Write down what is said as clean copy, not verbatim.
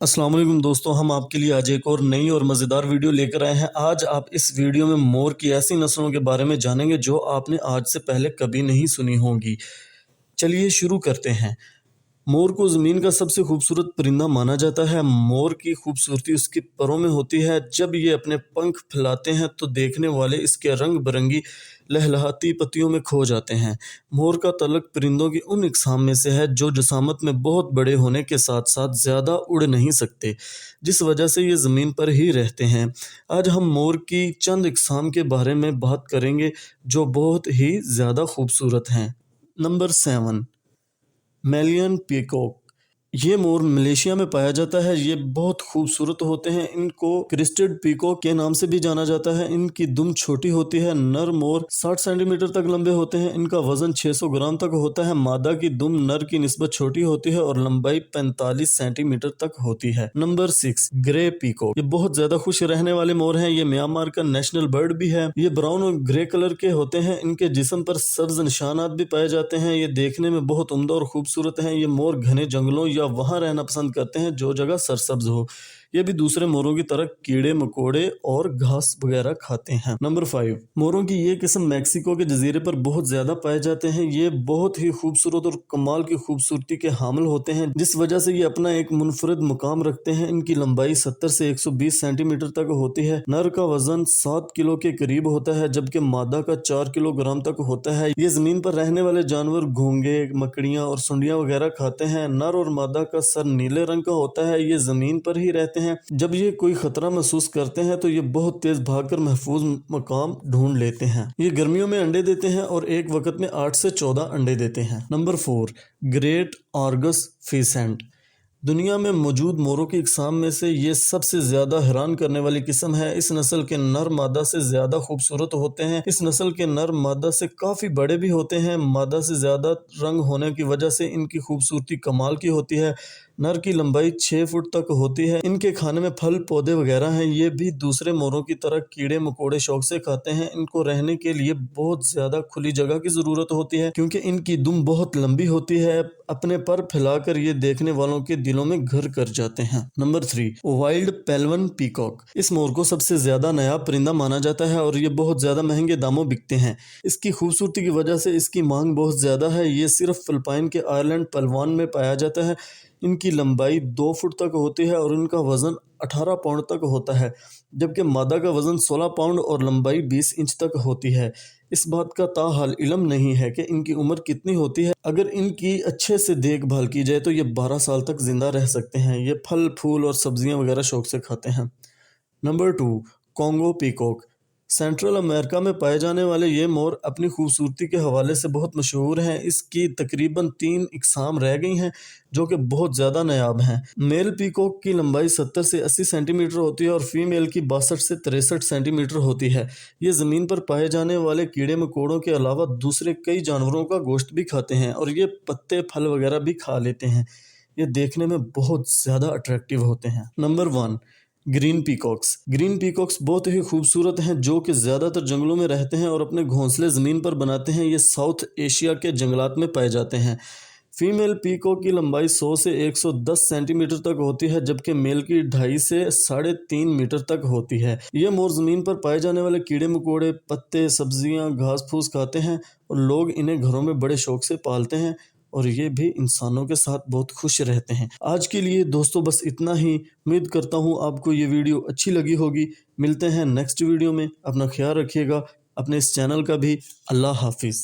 अस्सलाम वालेकुम दोस्तों, हम आपके लिए आज एक और नई और मज़ेदार वीडियो लेकर आए हैं। आज आप इस वीडियो में मोर की ऐसी नस्लों के बारे में जानेंगे जो आपने आज से पहले कभी नहीं सुनी होंगी। चलिए शुरू करते हैं। मोर को ज़मीन का सबसे खूबसूरत परिंदा माना जाता है। मोर की खूबसूरती उसके परों में होती है। जब ये अपने पंख फैलाते हैं तो देखने वाले इसके रंग बिरंगी लहलहाती पत्तियों में खो जाते हैं। मोर का तल्लुक़ परिंदों की उन इक़साम में से है जो जिसामत में बहुत बड़े होने के साथ साथ ज़्यादा उड़ नहीं सकते, जिस वजह से ये ज़मीन पर ही रहते हैं। आज हम मोर की चंद इक़साम के बारे में बात करेंगे जो बहुत ही ज़्यादा खूबसूरत हैं। Number 7, Malayan peacock. ये मोर मलेशिया में पाया जाता है। ये बहुत खूबसूरत होते हैं। इनको क्रिस्टेड पीकॉक के नाम से भी जाना जाता है। इनकी दुम छोटी होती है। नर मोर 60 सेंटीमीटर तक लंबे होते हैं। इनका वजन 600 ग्राम तक होता है। मादा की दुम नर की निस्बत छोटी होती है और लंबाई 45 सेंटीमीटर तक होती है। Number 6, grey peacock. ये बहुत ज्यादा खुश रहने वाले मोर हैं। ये म्यांमार का नेशनल बर्ड भी है। ये ब्राउन और ग्रे कलर के होते हैं। इनके जिस्म पर सब्ज निशानात भी पाए जाते हैं। ये देखने में बहुत उम्दा और खूबसूरत हैं। ये मोर घने जंगलों या वहां रहना पसंद करते हैं जो जगह सरसब्ज हो। ये भी दूसरे मोरों की तरह कीड़े मकोड़े और घास वगैरह खाते हैं। नंबर 5, मोरों की ये किस्म मैक्सिको के जजीरे पर बहुत ज्यादा पाए जाते हैं। ये बहुत ही खूबसूरत और कमाल की खूबसूरती के हामिल होते हैं, जिस वजह से ये अपना एक मुनफरद मुकाम रखते हैं। इनकी लंबाई 70 से 120 सेंटीमीटर तक होती है। नर का वजन 7 किलो के करीब होता है, जबकि मादा का 4 किलोग्राम तक होता है। ये जमीन पर रहने वाले जानवर घोंगे, मकड़ियां और सुंडियां वगैरह खाते हैं। नर और मादा का सर नीले रंग का होता है। ये जमीन पर ही रहते हैं। जब ये कोई खतरा महसूस करते हैं तो ये बहुत तेज भागकर महफूज मकाम ढूंढ लेते हैं। ये गर्मियों में अंडे देते हैं और एक वक्त में 8 से 14 अंडे देते हैं। Number 4, great argus pheasant. दुनिया में मौजूद मोरों की इकसाम में से ये सबसे ज्यादा हैरान करने वाली किस्म है। इस नस्ल के नर मादा से ज्यादा खूबसूरत होते हैं। इस नस्ल के नर मादा से काफी बड़े भी होते हैं। मादा से ज्यादा रंग होने की वजह से इनकी खूबसूरती कमाल की होती है। नर की लंबाई 6 फुट तक होती है। इनके खाने में फल पौधे वगैरह हैं। ये भी दूसरे मोरों की तरह कीड़े मकोड़े शौक से खाते हैं। इनको रहने के लिए बहुत ज्यादा खुली जगह की जरूरत होती है, क्योंकि इनकी दुम बहुत लंबी होती है। अपने पर फैलाकर ये देखने वालों के दिलों में घर कर जाते हैं। Number 3, wild Palawan peacock. इस मोर को सबसे ज्यादा नायाब परिंदा माना जाता है और ये बहुत ज्यादा महंगे दामों बिकते हैं। इसकी खूबसूरती की वजह से इसकी मांग बहुत ज्यादा है। ये सिर्फ फिलिपाइन के आइलैंड पलवान में पाया जाता है। इनकी लंबाई 2 फुट तक होती है और इनका वजन 18 पाउंड तक होता है, जबकि मादा का वजन 16 पाउंड और लंबाई 20 इंच तक होती है। इस बात का ताहाल इल्म नहीं है कि इनकी उम्र कितनी होती है। अगर इनकी अच्छे से देखभाल की जाए तो ये 12 साल तक जिंदा रह सकते हैं। ये फल फूल और सब्जियां वगैरह शौक से खाते हैं। Number 2, Congo peacock. Central America में पाए जाने वाले ये मोर अपनी खूबसूरती के हवाले से बहुत मशहूर हैं। इसकी तकरीबन 3 इकसाम रह गई हैं जो कि बहुत ज़्यादा नायाब हैं। मेल पीकॉक की लंबाई 70 से 80 सेंटीमीटर होती है और फीमेल की 62 से 63 सेंटीमीटर होती है। ये ज़मीन पर पाए जाने वाले कीड़े मकोड़ों के अलावा दूसरे कई जानवरों का गोश्त भी खाते हैं और ये पत्ते फल वगैरह भी खा लेते हैं। ये देखने में बहुत ज़्यादा अट्रैक्टिव होते हैं। Number 1, green peacocks. Green peacocks बहुत ही खूबसूरत हैं, जो कि ज़्यादातर जंगलों में रहते हैं और अपने घोंसले ज़मीन पर बनाते हैं। ये साउथ एशिया के जंगलात में पाए जाते हैं। फीमेल पीकॉक की लंबाई 100 से 110 सेंटीमीटर तक होती है, जबकि मेल की 2.5 से 3.5 मीटर तक होती है। ये मोर ज़मीन पर पाए जाने वाले कीड़े मकोड़े, पत्ते, सब्जियां, घास फूस खाते हैं और लोग इन्हें घरों में बड़े शौक से पालते हैं और ये भी इंसानों के साथ बहुत खुश रहते हैं। आज के लिए दोस्तों बस इतना ही। उम्मीद करता हूँ आपको ये वीडियो अच्छी लगी होगी। मिलते हैं नेक्स्ट वीडियो में। अपना ख्याल रखिएगा, अपने इस चैनल का भी। अल्लाह हाफिज़।